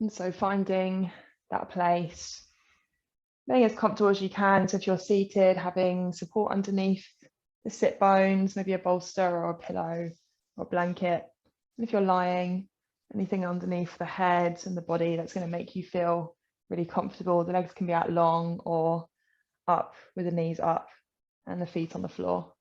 And so finding that place, being as comfortable as you can. So if you're seated, having support underneath the sit bones, maybe a bolster or a pillow or a blanket. And if you're lying, anything underneath the head and the body that's going to make you feel really comfortable. The legs can be out long or up with the knees up and the feet on the floor.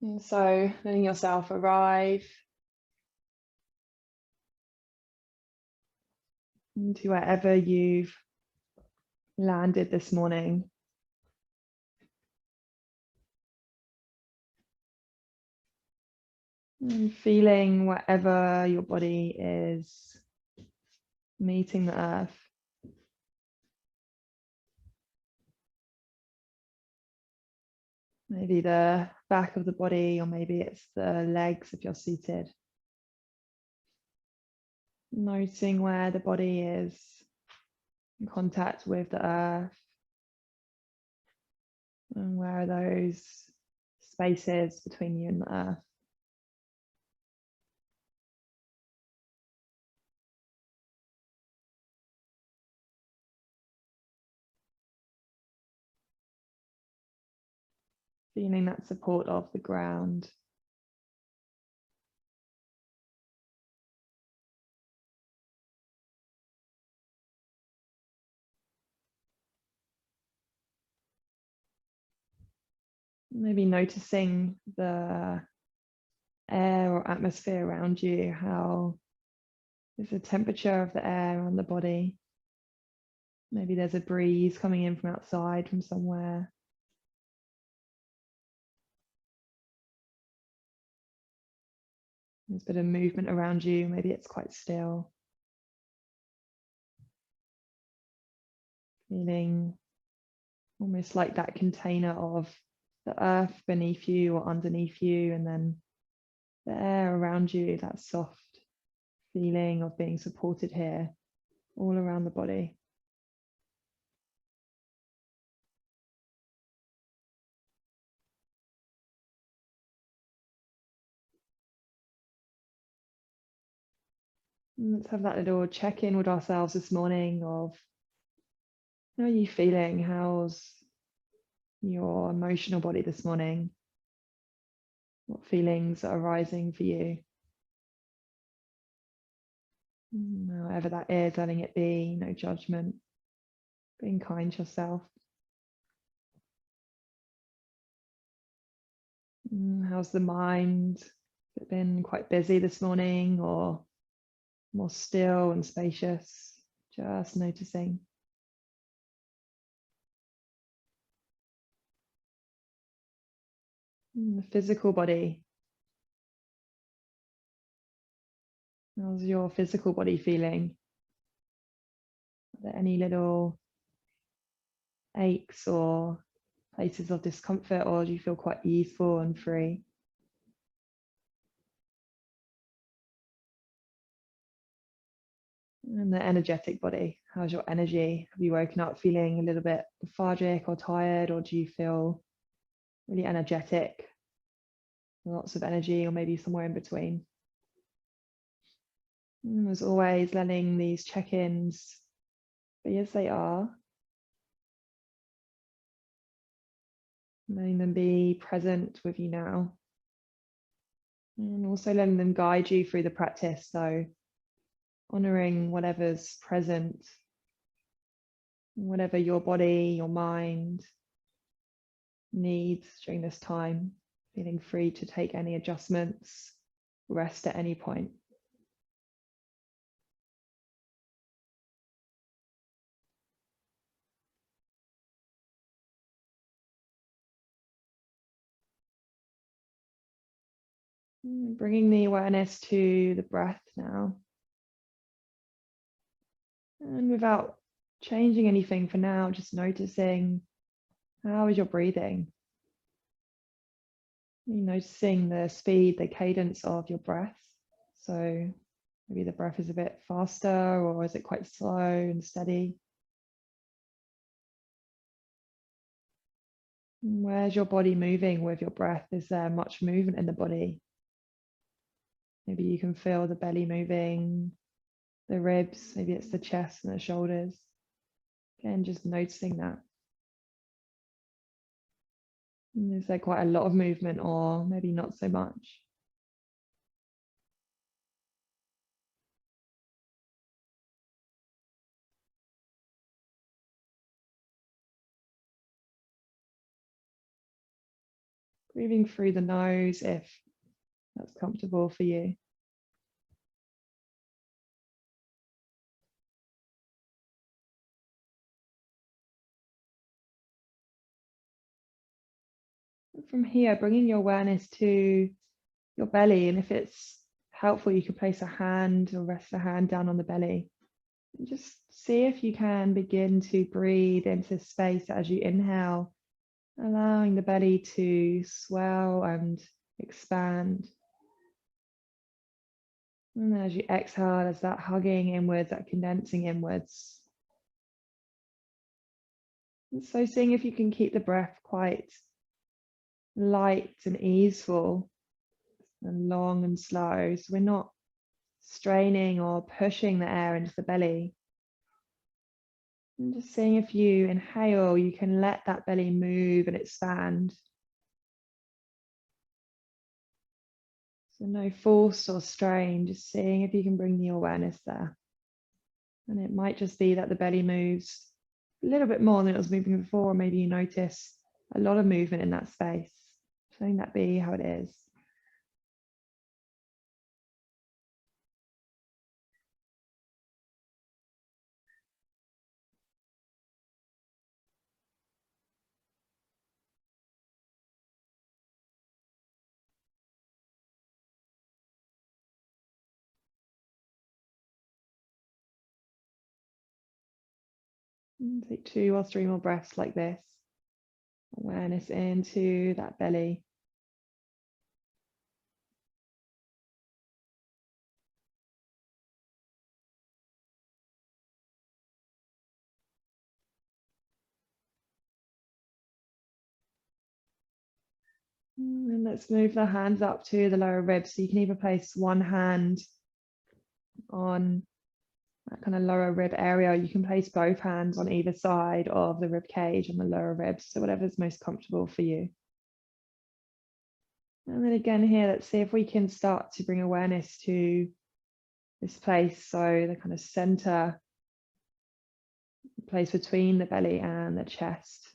And so letting yourself arrive into wherever you've landed this morning. And feeling wherever your body is meeting the earth. Maybe the back of the body, or maybe it's the legs if you're seated. Noticing where the body is in contact with the earth. And where are those spaces between you and the earth? Feeling that support of the ground. Maybe noticing the air or atmosphere around you, how is the temperature of the air around the body. Maybe there's a breeze coming in from outside, from somewhere. There's a bit of movement around you, maybe it's quite still. Feeling almost like that container of the earth beneath you or underneath you, and then the air around you, that soft feeling of being supported here, all around the body. And let's have that little check-in with ourselves this morning of how are you feeling? How's your emotional body this morning? What feelings are arising for you? However that is, letting it be, no judgment, being kind to yourself. How's the mind? Has it been quite busy this morning or more still and spacious? Just noticing. The physical body. How's your physical body feeling? Are there any little aches or places of discomfort, or do you feel quite easeful and free? And the energetic body, how's your energy? Have you woken up feeling a little bit lethargic or tired, or do you feel really energetic? Lots of energy, or maybe somewhere in between? And as always, letting these check-ins be as they are. Letting them be present with you now. And also letting them guide you through the practice. So honoring whatever's present, whatever your body, your mind needs during this time, feeling free to take any adjustments, rest at any point. Bringing the awareness to the breath now. And without changing anything for now, just noticing, how is your breathing? You're noticing the speed, the cadence of your breath. So maybe the breath is a bit faster, or is it quite slow and steady? Where's your body moving with your breath? Is there much movement in the body? Maybe you can feel the belly moving, the ribs, maybe it's the chest and the shoulders. Again, just noticing that. And is there quite a lot of movement or maybe not so much? Breathing through the nose if that's comfortable for you. From here, bringing your awareness to your belly, and if it's helpful, you can place a hand or rest a hand down on the belly. And just see if you can begin to breathe into space as you inhale, allowing the belly to swell and expand. And then as you exhale, there's that hugging inwards, that condensing inwards. And so seeing if you can keep the breath quite light and easeful and long and slow. So we're not straining or pushing the air into the belly. And just seeing if you inhale, you can let that belly move and expand. So no force or strain, just seeing if you can bring the awareness there. And it might just be that the belly moves a little bit more than it was moving before, or maybe you notice a lot of movement in that space. Just letting that be how it is. And take 2 or 3 more breaths like this. Awareness into that belly. And let's move the hands up to the lower ribs. So you can either place one hand on that kind of lower rib area. You can place both hands on either side of the rib cage on the lower ribs. So whatever's most comfortable for you. And then again here, let's see if we can start to bring awareness to this place. So the kind of center place between the belly and the chest,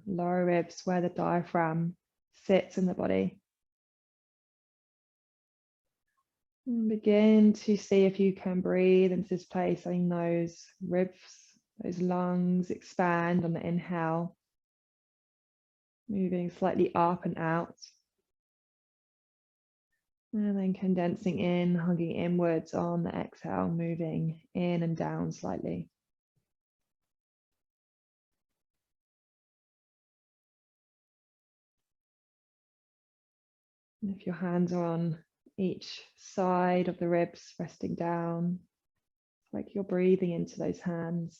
lower ribs where the diaphragm sits in the body. And begin to see if you can breathe into this place, letting those ribs, those lungs expand on the inhale, moving slightly up and out. And then condensing in, hugging inwards on the exhale, moving in and down slightly. And if your hands are on each side of the ribs, resting down, it's like you're breathing into those hands.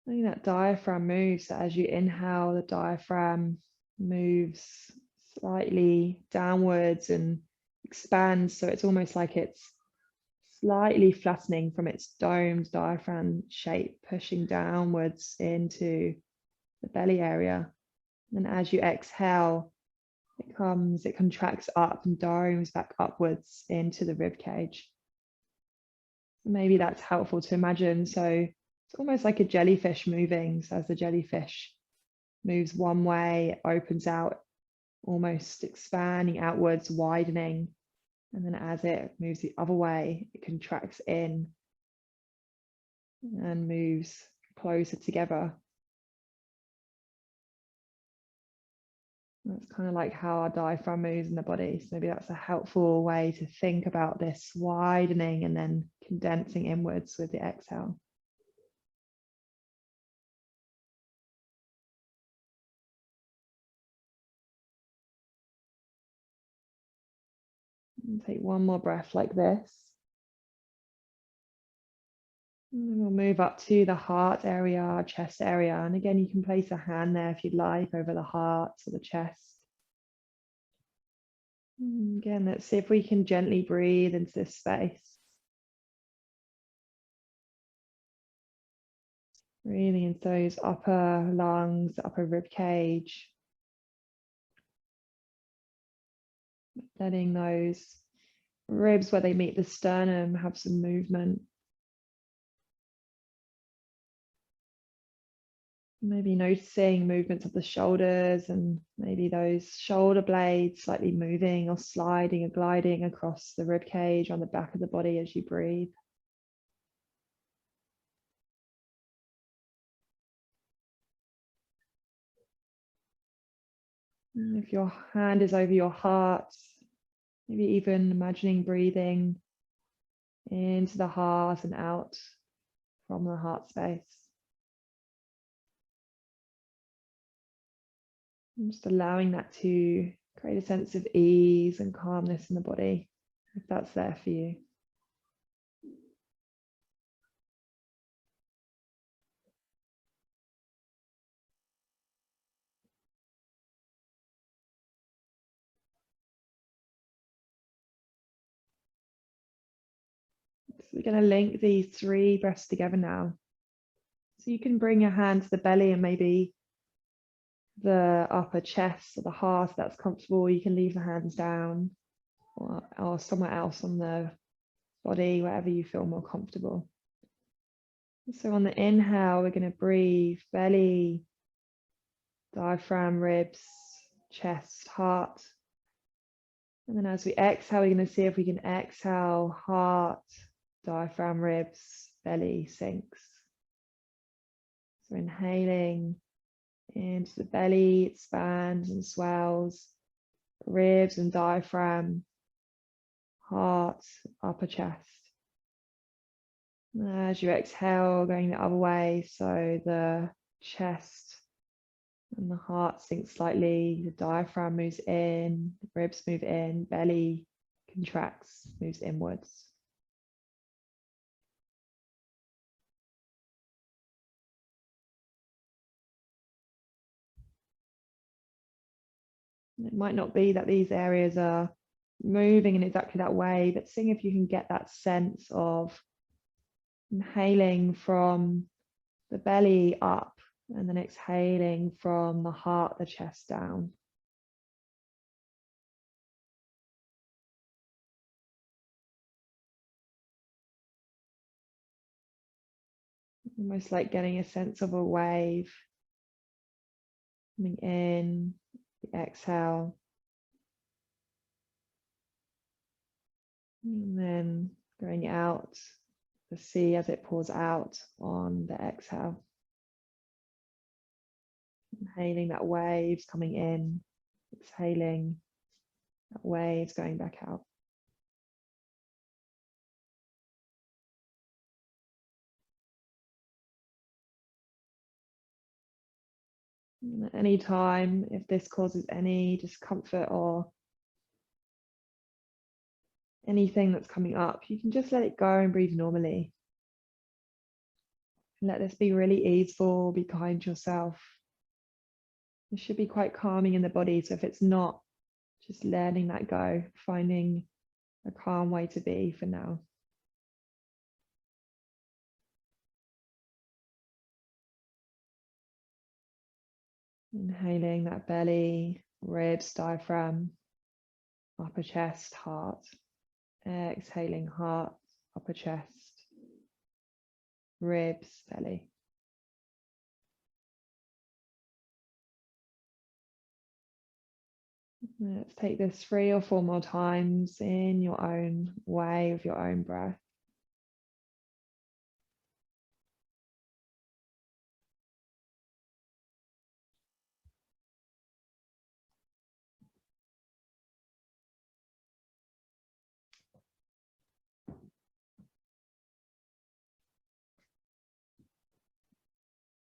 Letting that diaphragm move, so as you inhale, the diaphragm moves slightly downwards and expands, so it's almost like it's slightly flattening from its domed diaphragm shape, pushing downwards into the belly area. And as you exhale, it contracts up and domes back upwards into the rib cage. Maybe that's helpful to imagine. So it's almost like a jellyfish moving. So as the jellyfish moves one way, it opens out, almost expanding outwards, widening. And then as it moves the other way, it contracts in and moves closer together. That's kind of like how our diaphragm moves in the body. So maybe that's a helpful way to think about this widening and then condensing inwards with the exhale. And take one more breath like this. And then we'll move up to the heart area, chest area. And again, you can place a hand there if you'd like over the heart or the chest. And again, let's see if we can gently breathe into this space. Breathing into those upper lungs, upper rib cage. Letting those ribs where they meet the sternum have some movement. Maybe noticing movements of the shoulders and maybe those shoulder blades slightly moving or sliding or gliding across the rib cage on the back of the body as you breathe. And if your hand is over your heart, maybe even imagining breathing into the heart and out from the heart space. And just allowing that to create a sense of ease and calmness in the body, if that's there for you. So we're going to link these 3 breaths together now. So you can bring your hand to the belly and maybe the upper chest or the heart if that's comfortable. You can leave the hands down or somewhere else on the body, wherever you feel more comfortable. So on the inhale, we're going to breathe belly, diaphragm, ribs, chest, heart. And then as we exhale, we're going to see if we can exhale, heart, diaphragm, ribs, belly sinks. So inhaling into the belly, it expands and swells, ribs and diaphragm, heart, upper chest. And as you exhale, going the other way, so the chest and the heart sink slightly, the diaphragm moves in, the ribs move in, belly contracts, moves inwards. It might not be that these areas are moving in exactly that way, but seeing if you can get that sense of inhaling from the belly up and then exhaling from the heart, the chest down. Almost like getting a sense of a wave coming in, the exhale, and then going out, the sea as it pours out on the exhale. Inhaling that waves coming in, exhaling that waves going back out. And at any time, if this causes any discomfort or anything that's coming up, you can just let it go and breathe normally. Let this be really easeful, be kind to yourself. It should be quite calming in the body. So if it's not, just letting that go, finding a calm way to be for now. Inhaling that belly, ribs, diaphragm, upper chest, heart. Exhaling heart, upper chest, ribs, belly. Let's take this 3 or 4 more times in your own way with your own breath.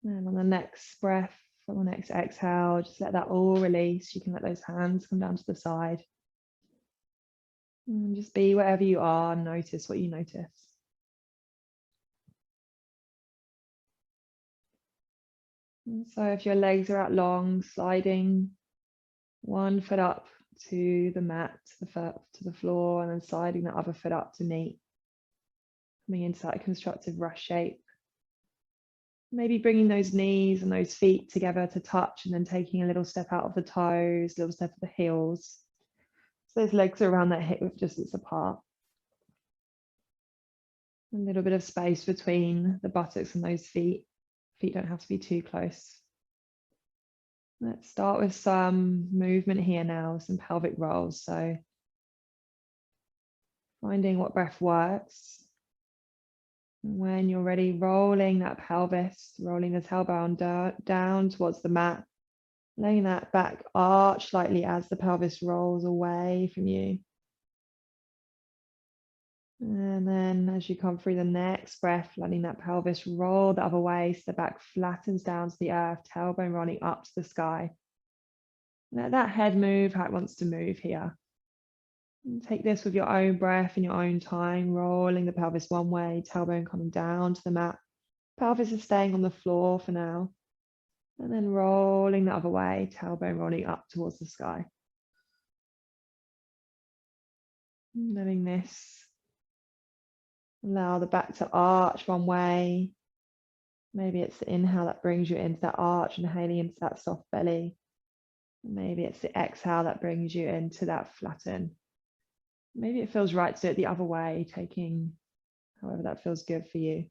And on the next breath, on the next exhale, just let that all release. You can let those hands come down to the side. And just be wherever you are, notice what you notice. And so if your legs are out long, sliding one foot up to the mat, to the floor, and then sliding the other foot up to knee, coming into that constructive rush shape. Maybe bringing those knees and those feet together to touch, and then taking a little step out of the toes, a little step of the heels. So those legs are around that hip width distance apart. A little bit of space between the buttocks and those feet. Feet don't have to be too close. Let's start with some movement here now, some pelvic rolls. So finding what breath works. When you're ready, rolling that pelvis, rolling the tailbone down towards the mat, letting that back arch slightly as the pelvis rolls away from you. And then as you come through the next breath, letting that pelvis roll the other way, so the back flattens down to the earth, tailbone rolling up to the sky. Let that head move how it wants to move here. And take this with your own breath in your own time, rolling the pelvis one way, tailbone coming down to the mat. Pelvis is staying on the floor for now. And then rolling the other way, tailbone rolling up towards the sky. Letting this allow the back to arch one way. Maybe it's the inhale that brings you into that arch, inhaling into that soft belly. Maybe it's the exhale that brings you into that flatten. Maybe it feels right to do it the other way, taking however that feels good for you.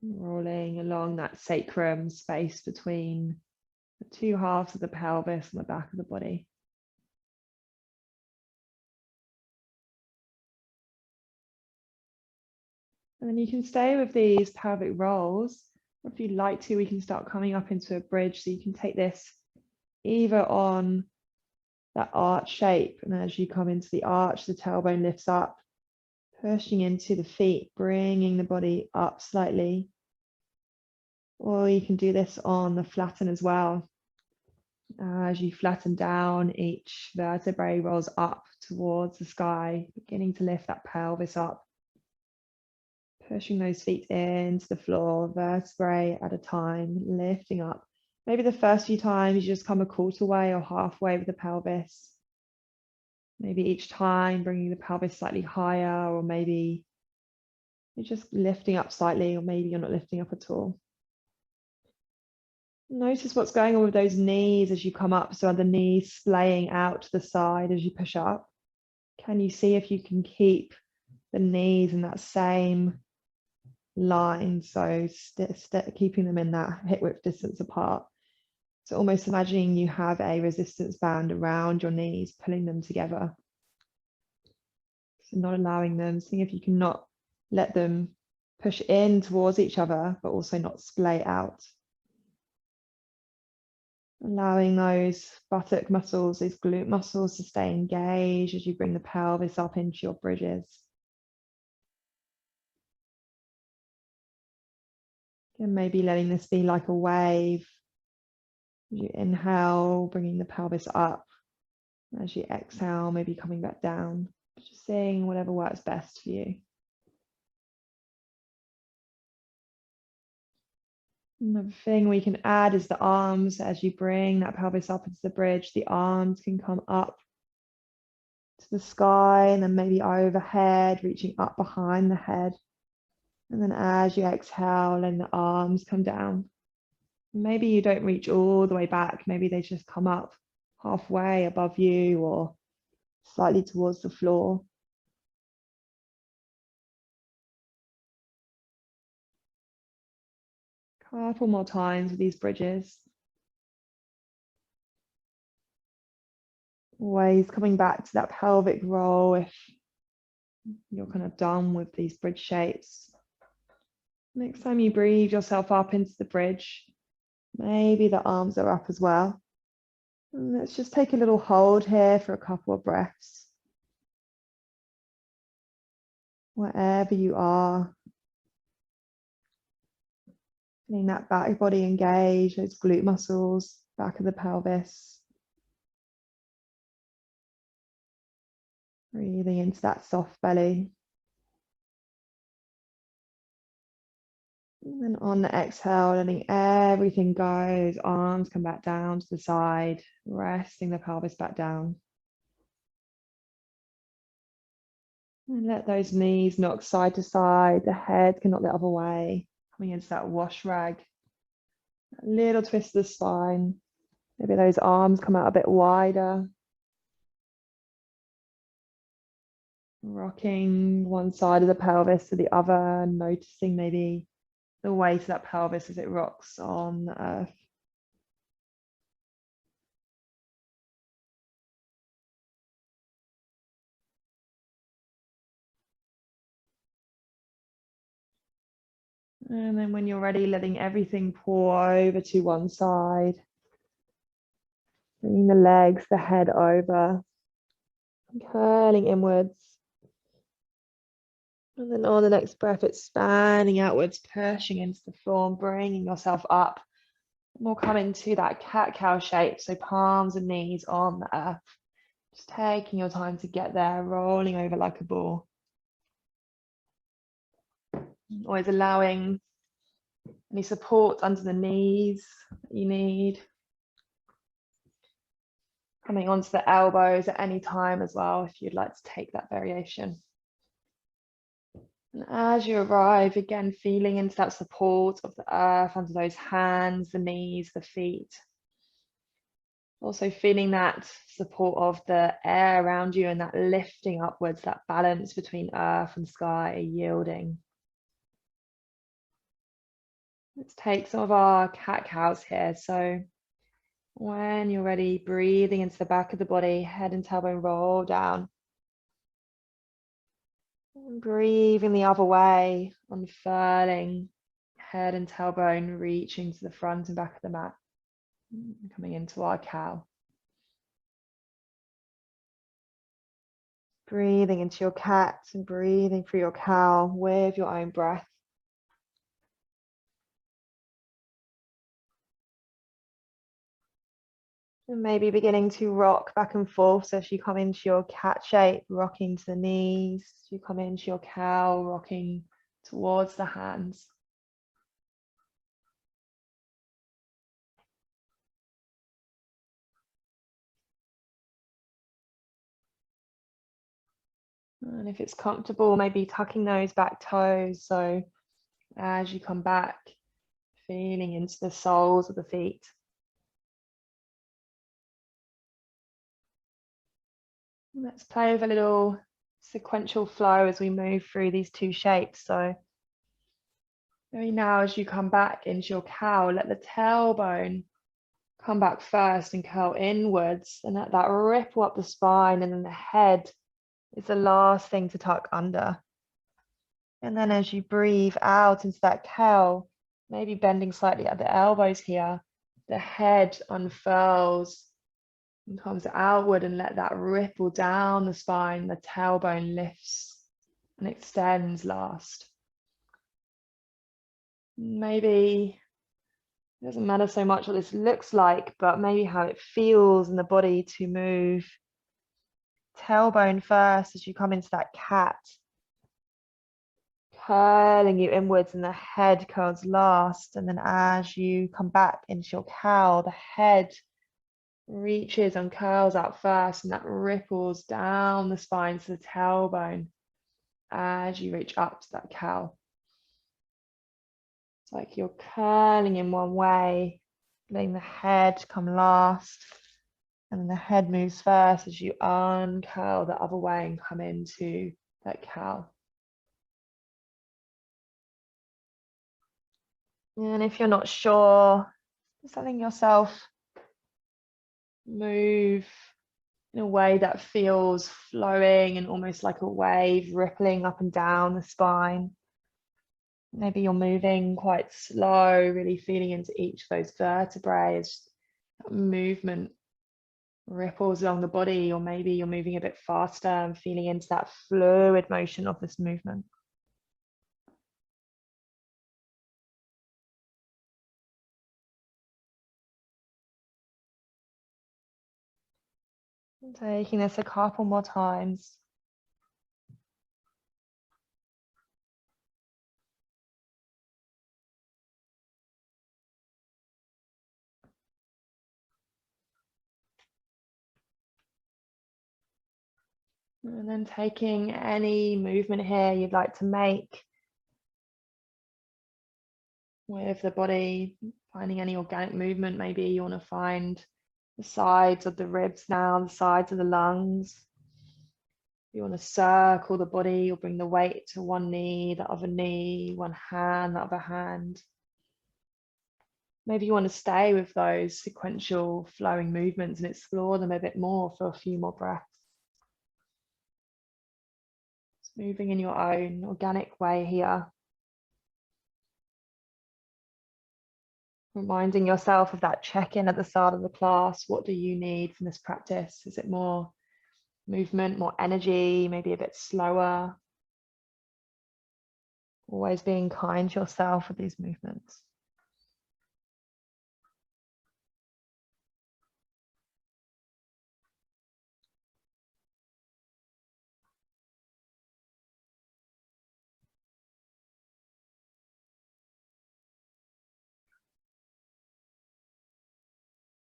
Rolling along that sacrum space between the two halves of the pelvis and the back of the body. And then you can stay with these pelvic rolls. Or if you'd like to, we can start coming up into a bridge. So you can take this either on that arch shape. And as you come into the arch, the tailbone lifts up, pushing into the feet, bringing the body up slightly. Or you can do this on the flatten as well. As you flatten down, each vertebrae rolls up towards the sky, beginning to lift that pelvis up. Pushing those feet into the floor, vertebrae at a time, lifting up. Maybe the first few times you just come a quarter way or halfway with the pelvis. Maybe each time bringing the pelvis slightly higher, or maybe you're just lifting up slightly, or maybe you're not lifting up at all. Notice what's going on with those knees as you come up. So are the knees splaying out to the side as you push up? Can you see if you can keep the knees in that same line, so keeping them in that hip width distance apart? So almost imagining you have a resistance band around your knees, pulling them together. So not allowing them, seeing if you can not let them push in towards each other, but also not splay out. Allowing those buttock muscles, those glute muscles to stay engaged as you bring the pelvis up into your bridges. And maybe letting this be like a wave. As you inhale, bringing the pelvis up. As you exhale, maybe coming back down. Just seeing whatever works best for you. Another thing we can add is the arms. As you bring that pelvis up into the bridge, the arms can come up to the sky and then maybe overhead, reaching up behind the head. And then as you exhale, letting the arms come down. Maybe you don't reach all the way back. Maybe they just come up halfway above you or slightly towards the floor. Couple more times with these bridges. Always coming back to that pelvic roll if you're kind of done with these bridge shapes. Next time you breathe yourself up into the bridge, maybe the arms are up as well. And let's just take a little hold here for a couple of breaths. Wherever you are, feeling that back body engage, those glute muscles, back of the pelvis. Breathing into that soft belly. And then on the exhale, letting everything go, arms come back down to the side, resting the pelvis back down. And let those knees knock side to side, the head can knock the other way, coming into that wash rag. A little twist of the spine. Maybe those arms come out a bit wider. Rocking one side of the pelvis to the other, noticing maybe the weight of that pelvis as it rocks on the earth. And then when you're ready, letting everything pour over to one side. Bringing the legs, the head over, curling inwards. And then on the next breath, expanding outwards, pushing into the floor and bringing yourself up. And we'll come into that cat-cow shape, so palms and knees on the earth. Just taking your time to get there, rolling over like a ball. Always allowing any support under the knees that you need. Coming onto the elbows at any time as well, if you'd like to take that variation. And as you arrive, again, feeling into that support of the earth under those hands, the knees, the feet. Also feeling that support of the air around you and that lifting upwards, that balance between earth and sky, yielding. Let's take some of our cat-cows here. So when you're ready, breathing into the back of the body, head and tailbone roll down. And breathing the other way, unfurling, head and tailbone reaching to the front and back of the mat. Coming into our cow. Breathing into your cat and breathing through your cow with your own breath. And maybe beginning to rock back and forth. So if you come into your cat shape, rocking to the knees, you come into your cow, rocking towards the hands. And if it's comfortable, maybe tucking those back toes. So as you come back, feeling into the soles of the feet. Let's play with a little sequential flow as we move through these two shapes. So maybe now as you come back into your cow, let the tailbone come back first and curl inwards, and let that ripple up the spine, and then the head is the last thing to tuck under. And then as you breathe out into that cow, maybe bending slightly at the elbows here, the head unfurls and comes outward, and let that ripple down the spine, the tailbone lifts and extends last. Maybe it doesn't matter so much what this looks like, but maybe how it feels in the body to move tailbone first as you come into that cat, curling you inwards, and the head curls last. And then as you come back into your cow, the head reaches and curls out first, and that ripples down the spine to the tailbone as you reach up to that cow. It's like you're curling in one way, letting the head come last, and then the head moves first as you uncurl the other way and come into that cow. And if you're not sure, just letting yourself move in a way that feels flowing and almost like a wave rippling up and down the spine. Maybe you're moving quite slow, really feeling into each of those vertebrae as that movement ripples along the body, or maybe you're moving a bit faster and feeling into that fluid motion of this movement. And taking this a couple more times. And then taking any movement here you'd like to make with the body, finding any organic movement. Maybe you want to find the sides of the ribs now, the sides of the lungs. You want to circle the body or bring the weight to one knee, the other knee, one hand, the other hand. Maybe you want to stay with those sequential flowing movements and explore them a bit more for a few more breaths. Just moving in your own organic way here. Reminding yourself of that check-in at the start of the class. What do you need from this practice? Is it more movement, more energy, maybe a bit slower? Always being kind to yourself with these movements.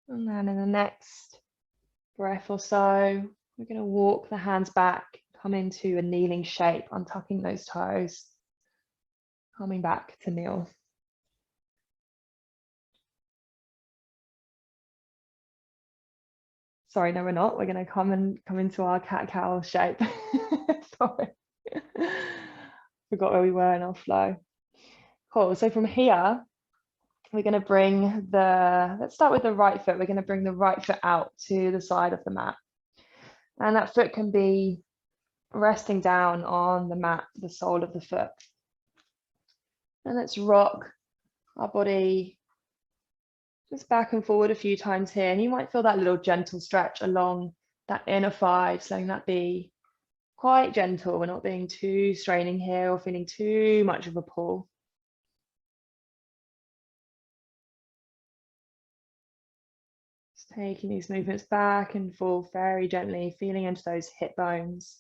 And then in the next breath or so, we're going to walk the hands back, come into a kneeling shape, untucking those toes, coming back to kneel. Sorry, no, we're not. We're going to come into our cat-cow shape. Sorry. Forgot where we were in our flow. Cool. So from here, we're going to bring let's start with the right foot. We're going to bring the right foot out to the side of the mat. And that foot can be resting down on the mat, the sole of the foot. And let's rock our body just back and forward a few times here. And you might feel that little gentle stretch along that inner thigh, just letting that be quite gentle. We're not being too straining here or feeling too much of a pull. Just taking these movements back and forth very gently, feeling into those hip bones.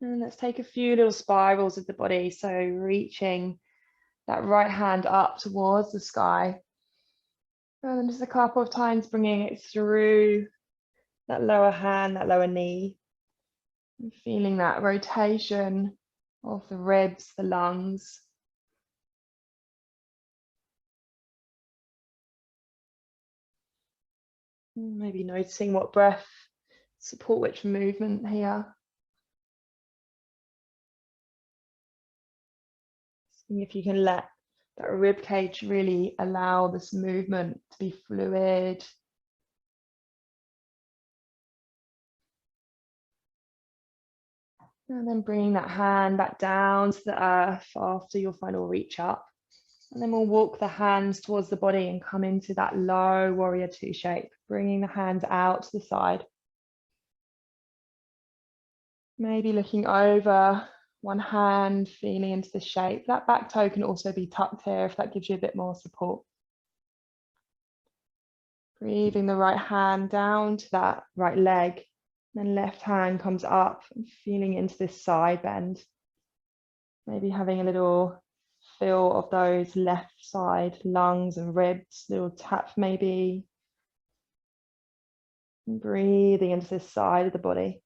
And let's take a few little spirals of the body. So reaching that right hand up towards the sky. And then just a couple of times bringing it through that lower hand, that lower knee. And feeling that rotation of the ribs, the lungs. Maybe noticing what breath support which movement here. Seeing if you can let that rib cage really allow this movement to be fluid. And then bringing that hand back down to the earth after your final reach up. And then we'll walk the hands towards the body and come into that low warrior two shape, bringing the hands out to the side. Maybe looking over one hand, feeling into the shape. That back toe can also be tucked here if that gives you a bit more support. Breathing the right hand down to that right leg. Then left hand comes up and feeling into this side bend. Maybe having a little feel of those left side lungs and ribs, little tap maybe. And breathing into this side of the body.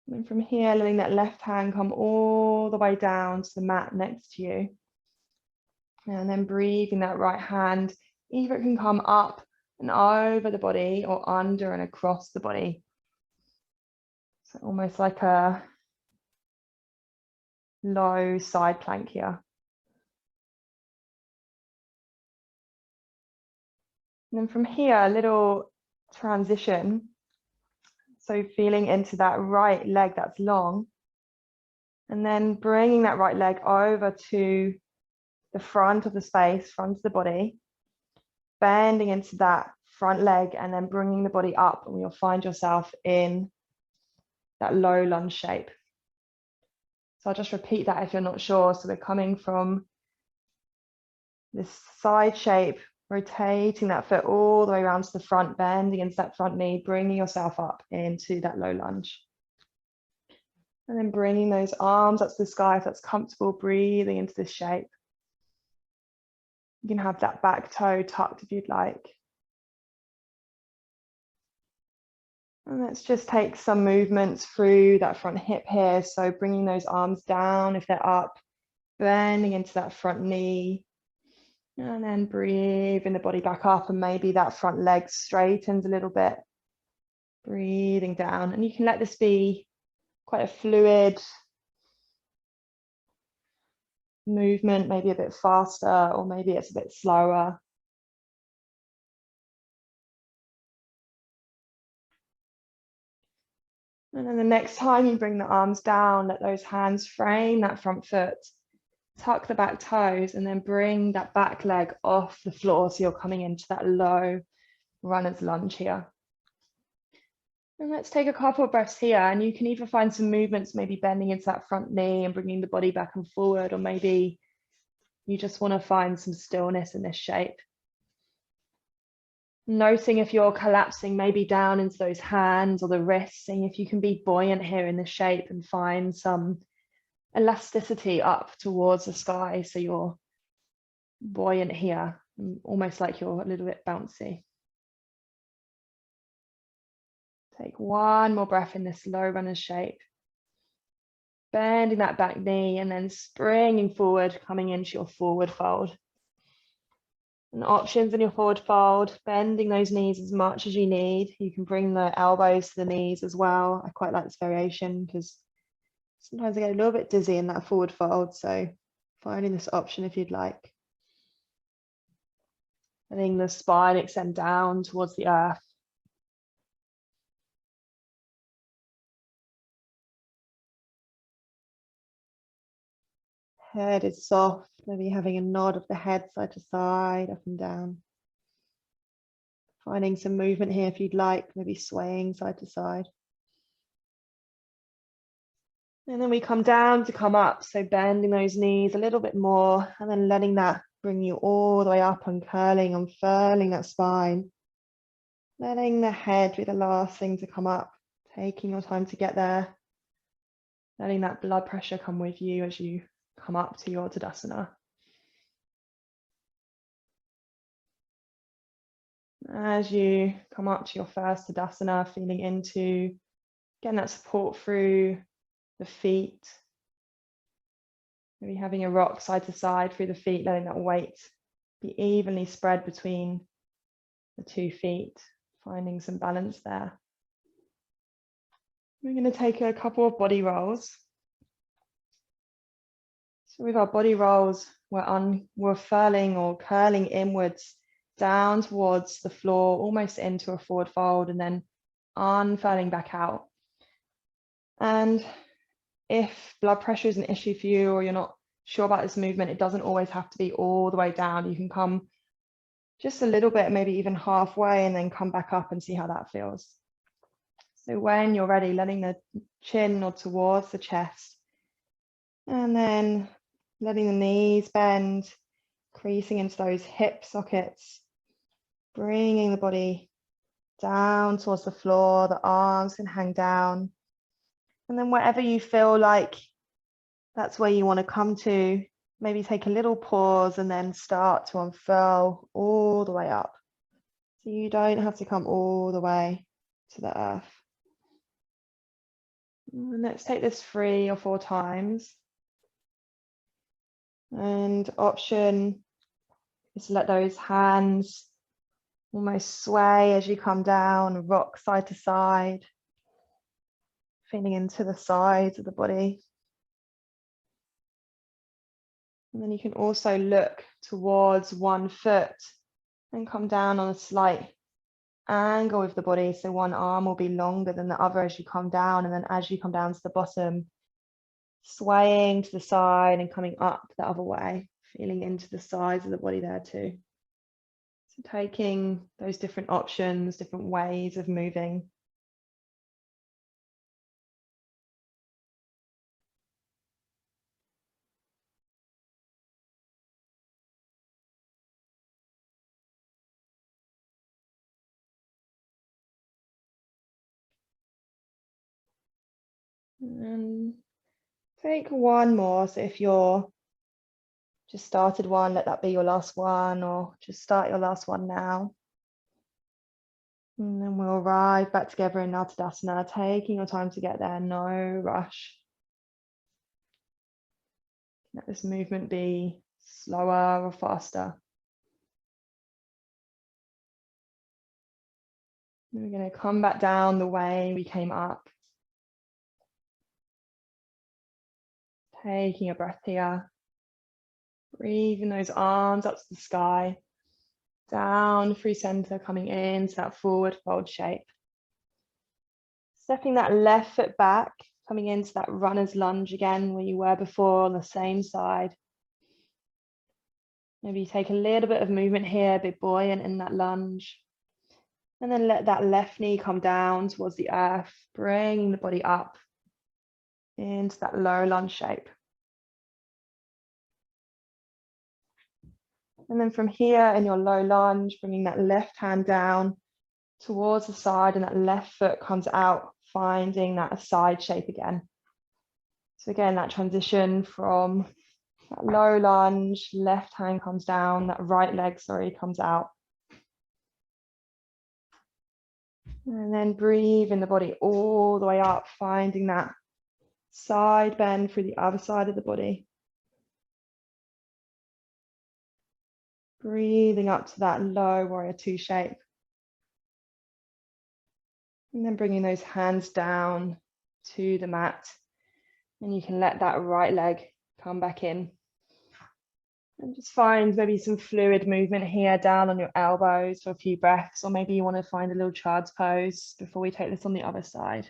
And from here, letting that left hand come all the way down to the mat next to you. And then breathing that right hand, either it can come up and over the body or under and across the body. So almost like a low side plank here. And then from here, a little transition. So feeling into that right leg that's long. And then bringing that right leg over to the front of the space, front of the body. Bending into that front leg and then bringing the body up, and you'll find yourself in that low lunge shape. So I'll just repeat that if you're not sure. So we're coming from this side shape, rotating that foot all the way around to the front, bending into that front knee, bringing yourself up into that low lunge. And then bringing those arms up to the sky if that's comfortable, breathing into this shape. You can have that back toe tucked if you'd like. And let's just take some movements through that front hip here. So bringing those arms down if they're up, bending into that front knee, and then breathing the body back up, and maybe that front leg straightens a little bit. Breathing down, and you can let this be quite a fluid movement, maybe a bit faster, or maybe it's a bit slower. And then the next time you bring the arms down, let those hands frame that front foot, tuck the back toes, and then bring that back leg off the floor. So you're coming into that low runner's lunge here. And let's take a couple of breaths here, and you can either find some movements, maybe bending into that front knee and bringing the body back and forward, or maybe you just want to find some stillness in this shape. Noting if you're collapsing maybe down into those hands or the wrists, seeing if you can be buoyant here in the shape and find some elasticity up towards the sky. So you're buoyant here, almost like you're a little bit bouncy. Take one more breath in this low runner shape. Bending that back knee and then springing forward, coming into your forward fold. And options in your forward fold, bending those knees as much as you need. You can bring the elbows to the knees as well. I quite like this variation because sometimes I get a little bit dizzy in that forward fold. So finding this option if you'd like. Letting the spine extend down towards the earth. Head is soft, maybe having a nod of the head side to side, up and down. Finding some movement here if you'd like, maybe swaying side to side. And then we come down to come up, so bending those knees a little bit more, and then letting that bring you all the way up and curling, unfurling that spine. Letting the head be the last thing to come up, taking your time to get there. Letting that blood pressure come with you as you come up to your Tadasana. As you come up to your first Tadasana, feeling into getting that support through the feet. Maybe having a rock side to side through the feet, letting that weight be evenly spread between the 2 feet, finding some balance there. We're going to take a couple of body rolls. So with our body rolls, we're furling or curling inwards down towards the floor, almost into a forward fold, and then unfurling back out. And if blood pressure is an issue for you, or you're not sure about this movement, it doesn't always have to be all the way down. You can come just a little bit, maybe even halfway, and then come back up and see how that feels. So when you're ready, letting the chin nod towards the chest, and then letting the knees bend, creasing into those hip sockets, bringing the body down towards the floor, the arms can hang down. And then wherever you feel like that's where you want to come to, maybe take a little pause and then start to unfurl all the way up. So you don't have to come all the way to the earth. And let's take this 3 or 4 times. And option is to let those hands almost sway as you come down, rock side to side, feeling into the sides of the body. And then you can also look towards one foot and come down on a slight angle with the body. So one arm will be longer than the other as you come down. And then as you come down to the bottom, swaying to the side and coming up the other way, feeling into the sides of the body there too. So taking those different options, different ways of moving. And take one more. So if you're just started one, let that be your last one, or just start your last one now. And then we'll arrive back together in Tadasana, taking your time to get there, no rush. Let this movement be slower or faster. And we're going to come back down the way we came up. Taking a breath here. Breathing those arms up to the sky. Down through center, coming into that forward fold shape. Stepping that left foot back, coming into that runner's lunge again where you were before on the same side. Maybe take a little bit of movement here, be buoyant in that lunge. And then let that left knee come down towards the earth, bringing the body up into that low lunge shape. And then from here in your low lunge, bringing that left hand down towards the side and that left foot comes out, finding that side shape again. So again, that transition from that low lunge, left hand comes down, that right leg, comes out. And then breathe in the body all the way up, finding that side bend through the other side of the body. Breathing up to that low warrior two shape. And then bringing those hands down to the mat. And you can let that right leg come back in. And just find maybe some fluid movement here down on your elbows for a few breaths, or maybe you want to find a little child's pose before we take this on the other side.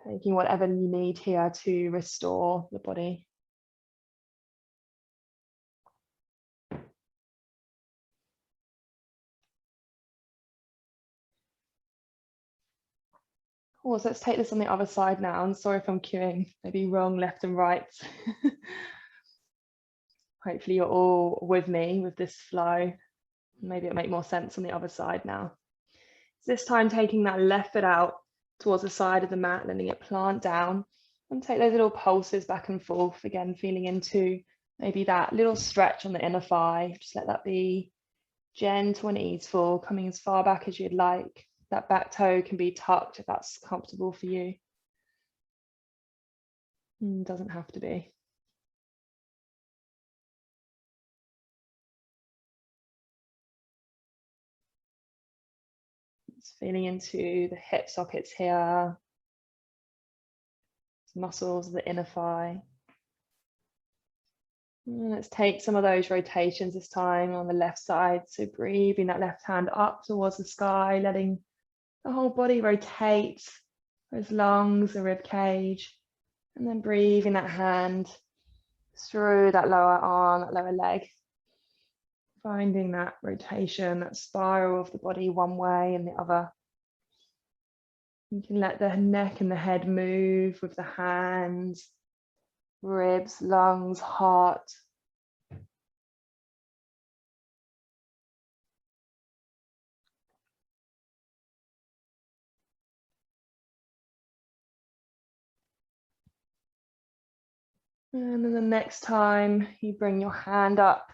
Taking whatever you need here to restore the body. Cool, so let's take this on the other side now. I'm sorry if I'm cueing, maybe wrong, left and right. Hopefully you're all with me with this flow. Maybe it'll make more sense on the other side now. So this time taking that left foot out towards the side of the mat, letting it plant down, and take those little pulses back and forth, again feeling into maybe that little stretch on the inner thigh. Just let that be gentle and easeful, coming as far back as you'd like. That back toe can be tucked if that's comfortable for you. Doesn't have to be. Just feeling into the hip sockets here, muscles of the inner thigh. And let's take some of those rotations this time on the left side. So breathing that left hand up towards the sky, letting the whole body rotate, those lungs, the rib cage, and then breathing that hand through that lower arm, that lower leg. Finding that rotation, that spiral of the body one way and the other. You can let the neck and the head move with the hands, ribs, lungs, heart. And then the next time you bring your hand up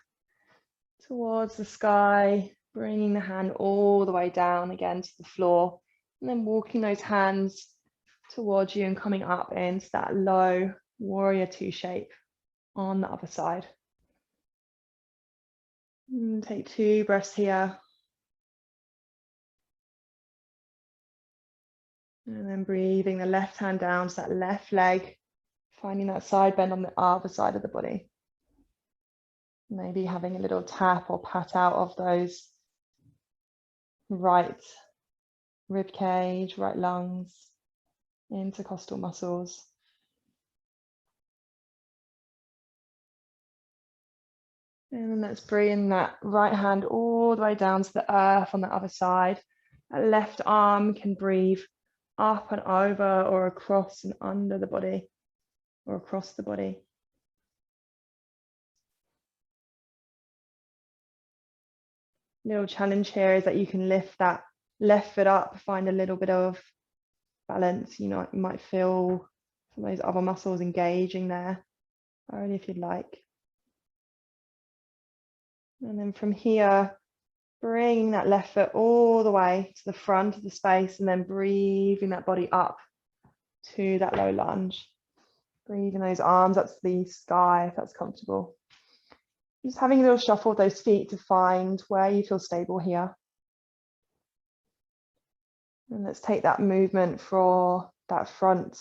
towards the sky, bringing the hand all the way down again to the floor, and then walking those hands towards you and coming up into that low warrior two shape on the other side. And take 2 breaths here. And then breathing the left hand down to that left leg, finding that side bend on the other side of the body. Maybe having a little tap or pat out of those right rib cage, right lungs, intercostal muscles. And then let's bring that right hand all the way down to the earth on the other side. That left arm can breathe up and over or across and under the body or across the body. Little challenge here is that you can lift that left foot up, find a little bit of balance. You know, you might feel some of those other muscles engaging there. only if you'd like. And then from here, bring that left foot all the way to the front of the space and then breathing that body up to that low lunge. Breathing those arms up to the sky if that's comfortable. Just having a little shuffle of those feet to find where you feel stable here. And let's take that movement for that front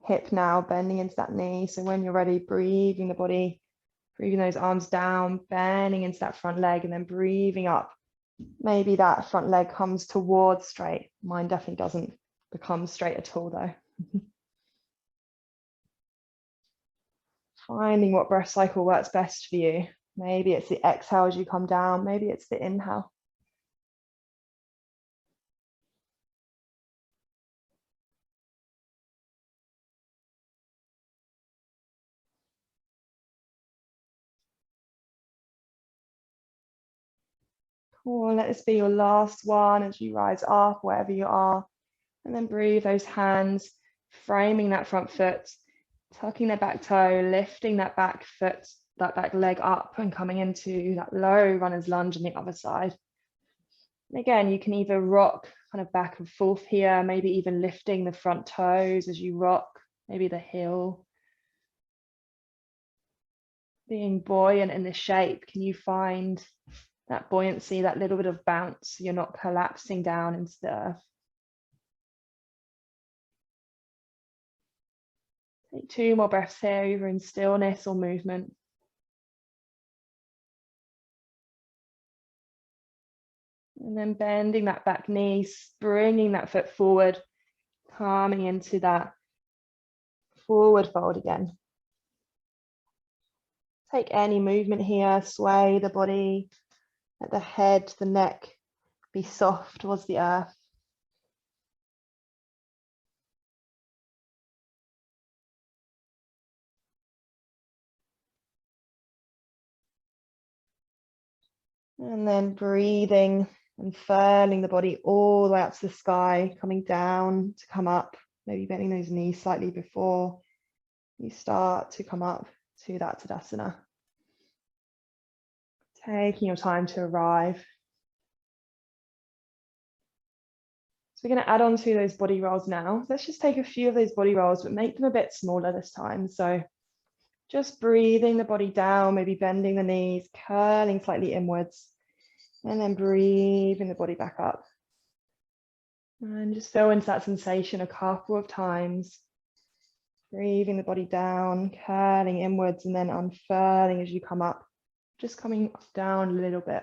hip now, bending into that knee. So when you're ready, breathing the body, breathing those arms down, bending into that front leg and then breathing up. Maybe that front leg comes towards straight. Mine definitely doesn't become straight at all though. Finding what breath cycle works best for you. Maybe it's the exhale as you come down, maybe it's the inhale. Cool, let this be your last one as you rise up wherever you are. And then breathe those hands, framing that front foot, tucking that back toe, lifting that back foot, that back leg up and coming into that low runner's lunge on the other side. And again, you can either rock kind of back and forth here, maybe even lifting the front toes as you rock, maybe the heel. Being buoyant in the shape, can you find that buoyancy, that little bit of bounce, so you're not collapsing down into the earth? Take 2 more breaths here, either in stillness or movement. And then bending that back knee, bringing that foot forward, coming into that forward fold again. Take any movement here, sway the body, let the head, the neck be soft towards the earth. And then breathing and furling the body all the way up to the sky, coming down to come up, maybe bending those knees slightly before you start to come up to that Tadasana. Taking your time to arrive. So we're going to add on to those body rolls now. Let's just take a few of those body rolls, but make them a bit smaller this time. So just breathing the body down, maybe bending the knees, curling slightly inwards, and then breathing the body back up. And just feel into that sensation a couple of times. Breathing the body down, curling inwards, and then unfurling as you come up, just coming down a little bit.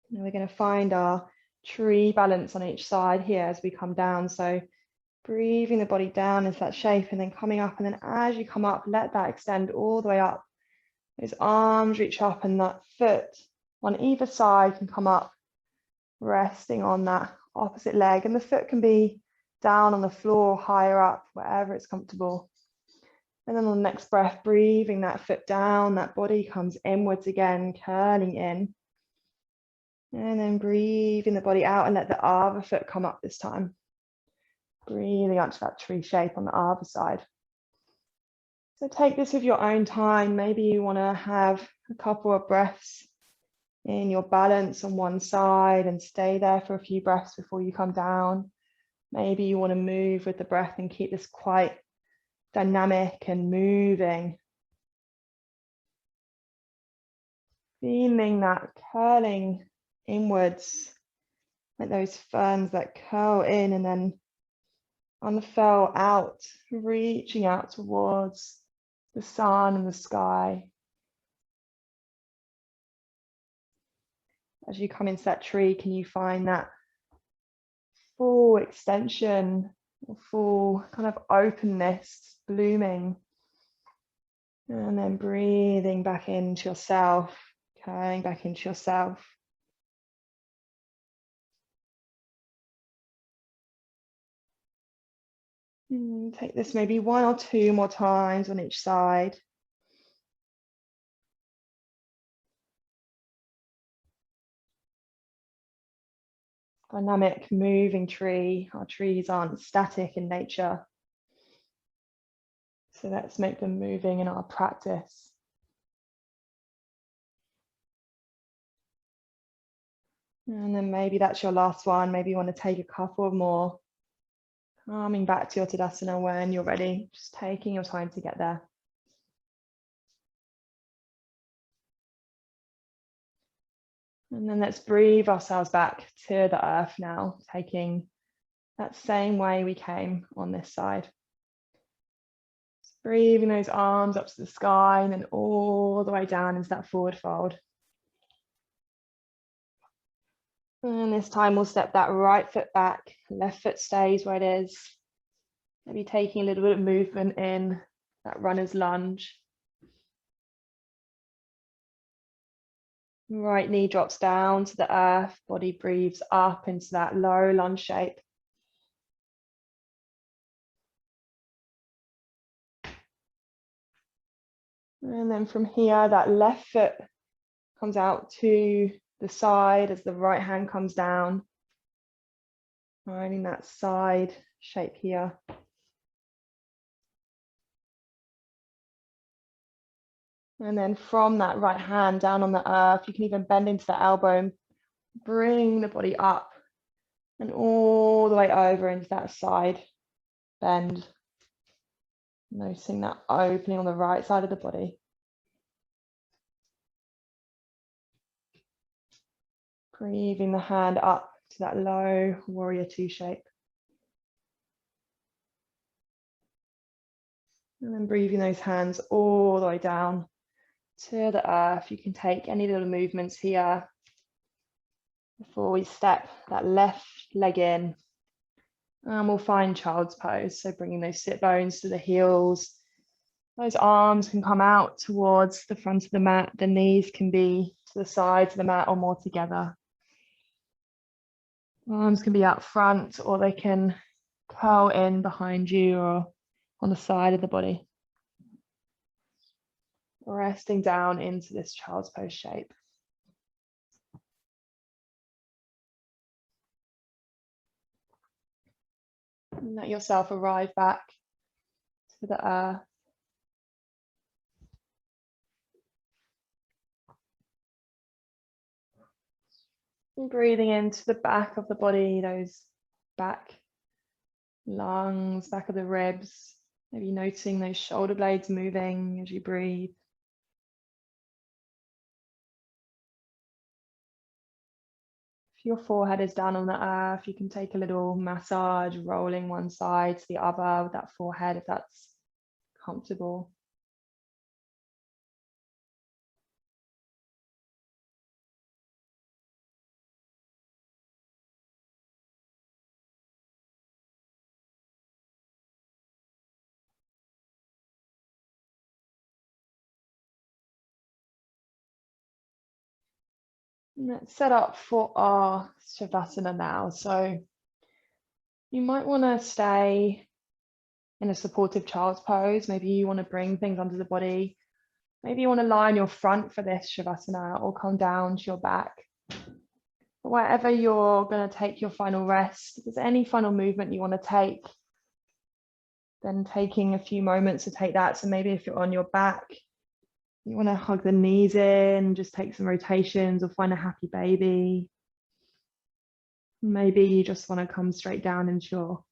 Now we're going to find our tree balance on each side here as we come down. So breathing the body down into that shape and then coming up. And then as you come up, let that extend all the way up. Those arms reach up and that foot on either side can come up, resting on that opposite leg. And the foot can be down on the floor, higher up, wherever it's comfortable. And then on the next breath, breathing that foot down, that body comes inwards again, curling in. And then breathing the body out and let the other foot come up this time. Breathing up to that tree shape on the other side. So take this with your own time. Maybe you want to have a couple of breaths in your balance on one side and stay there for a few breaths before you come down. Maybe you want to move with the breath and keep this quite dynamic and moving. Feeling that curling inwards, like those ferns that curl in and then unfurl out, reaching out towards the sun and the sky. As you come into that tree, can you find that full extension, or full kind of openness, blooming? And then breathing back into yourself, curling back into yourself. Take this maybe 1 or 2 more times on each side. Dynamic, moving tree. Our trees aren't static in nature. So let's make them moving in our practice. And then maybe that's your last one. Maybe you want to take a couple more. Coming back to your Tadasana when you're ready, just taking your time to get there. And then let's breathe ourselves back to the earth now, taking that same way we came on this side. Just breathing those arms up to the sky and then all the way down into that forward fold. And this time we'll step that right foot back, left foot stays where it is. Maybe taking a little bit of movement in that runner's lunge. Right knee drops down to the earth, body breathes up into that low lunge shape. And then from here, that left foot comes out to the side as the right hand comes down. Finding that side shape here. And then from that right hand down on the earth, you can even bend into the elbow and bring the body up and all the way over into that side bend. Noticing that opening on the right side of the body. Breathing the hand up to that low warrior two shape. And then breathing those hands all the way down to the earth. You can take any little movements here before we step that left leg in. And we'll find child's pose. So bringing those sit bones to the heels. Those arms can come out towards the front of the mat. The knees can be to the sides of the mat or more together. Arms can be out front or they can curl in behind you or on the side of the body. Resting down into this child's pose shape. And let yourself arrive back to the earth. And breathing into the back of the body, those back lungs, back of the ribs. Maybe noticing those shoulder blades moving as you breathe. If your forehead is down on the earth, you can take a little massage, rolling one side to the other with that forehead if that's comfortable. Let's set up for our Shavasana now. So you might want to stay in a supportive child's pose. Maybe you want to bring things under the body. Maybe you want to lie on your front for this Shavasana or come down to your back. But wherever you're going to take your final rest, if there's any final movement you want to take, then taking a few moments to take that. So maybe if you're on your back, you want to hug the knees in, just take some rotations or find a happy baby. Maybe you just want to come straight down into your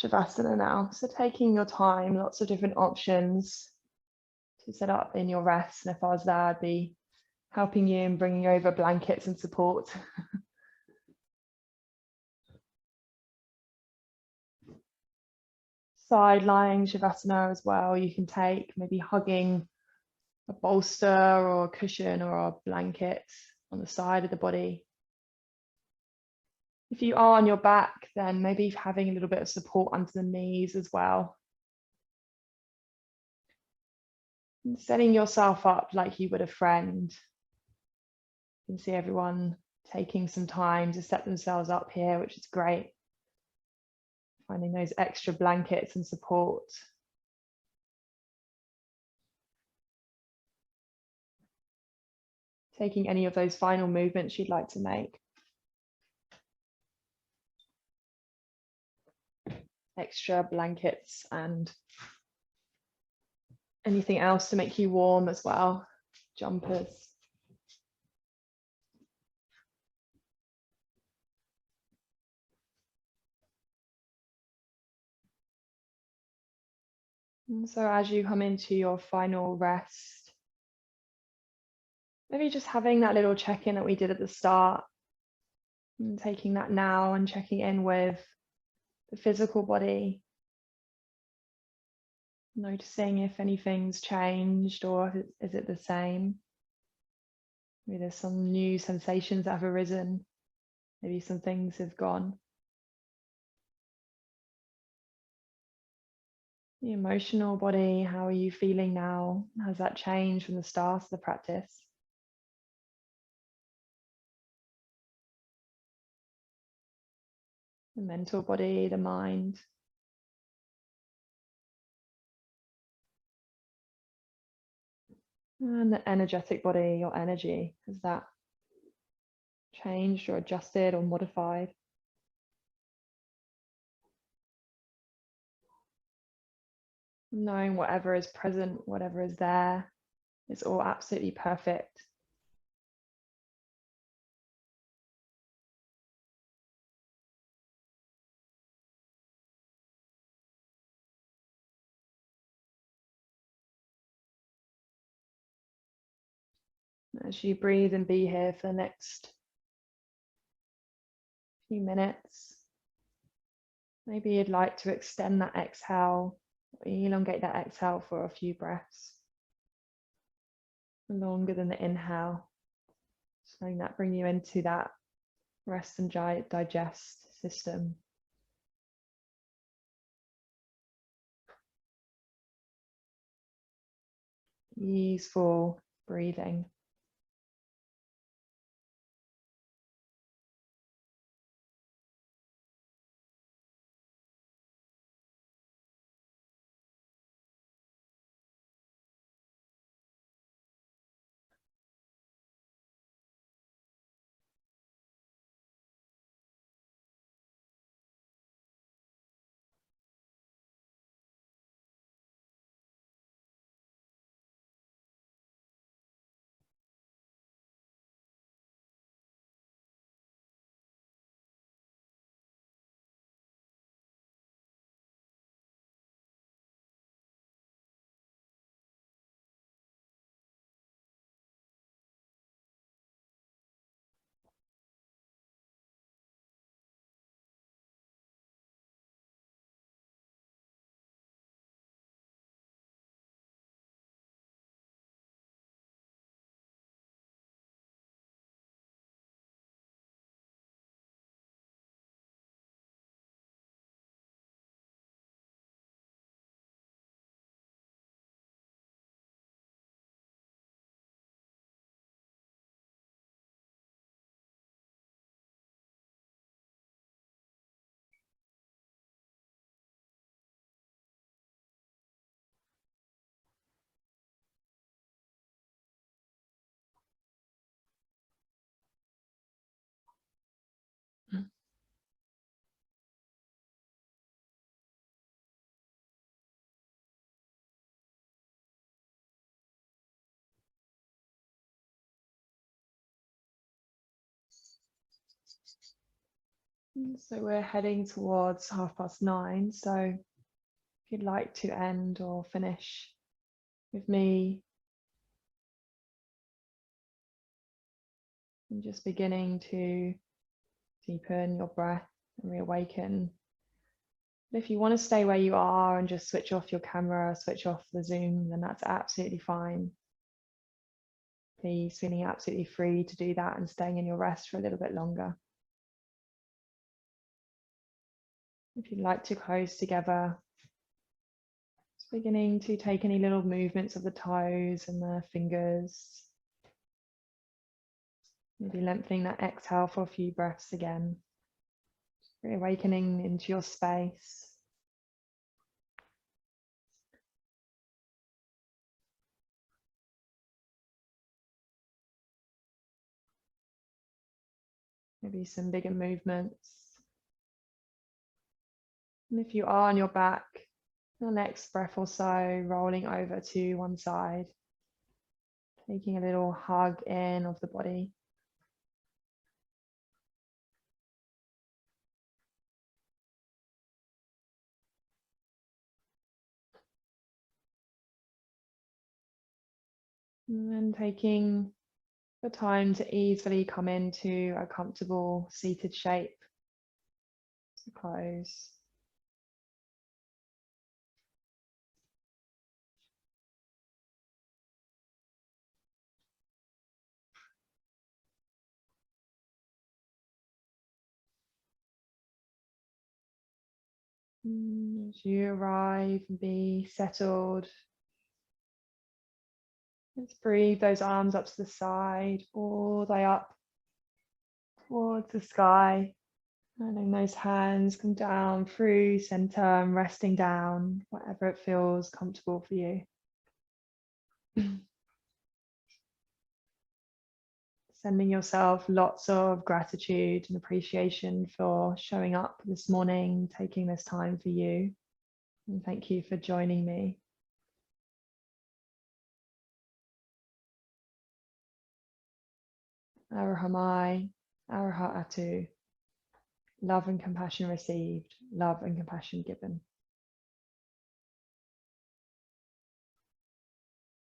Shavasana now. So taking your time, lots of different options to set up in your rest. And if I was there, I'd be helping you and bringing over blankets and support. Side lying Shavasana as well. You can take maybe hugging a bolster or a cushion or a blanket on the side of the body. If you are on your back, then maybe having a little bit of support under the knees as well. And setting yourself up like you would a friend. You can see everyone taking some time to set themselves up here, which is great. Finding those extra blankets and support. Taking any of those final movements you'd like to make. Extra blankets and Anything else to make you warm as well? Jumpers. And so as you come into your final rest, maybe just having that little check-in that we did at the start, and taking that now and checking in with the physical body, noticing if anything's changed or is it the same. Maybe there's some new sensations that have arisen. Maybe some things have gone. The emotional body, how are you feeling now? Has that changed from the start of the practice? The mental body, the mind. And the energetic body, your energy, has that changed or adjusted or modified? Knowing whatever is present, whatever is there, is all absolutely perfect. As you breathe and be here for the next few minutes, maybe you'd like to extend that exhale, elongate that exhale for a few breaths, longer than the inhale, just letting that bring you into that rest and digest system. Easeful breathing. So we're heading towards 9:30. So if you'd like to end or finish with me, and just beginning to deepen your breath and reawaken. But if you want to stay where you are and just switch off your camera, switch off the Zoom, then that's absolutely fine. Please, feeling absolutely free to do that and staying in your rest for a little bit longer. If you'd like to close together, just beginning to take any little movements of the toes and the fingers. Maybe lengthening that exhale for a few breaths again. Reawakening into your space. Maybe some bigger movements. And if you are on your back, The next breath or so, rolling over to one side, taking a little hug in of the body. And then taking the time to easily come into a comfortable seated shape to close. As you arrive and be settled, let's breathe those arms up to the side, all the way up towards the sky. Letting those hands come down through center and resting down, whatever it feels comfortable for you. Sending yourself lots of gratitude and appreciation for showing up this morning, taking this time for you. And thank you for joining me. Arahamai, Araha Atu. Love and compassion received, love and compassion given.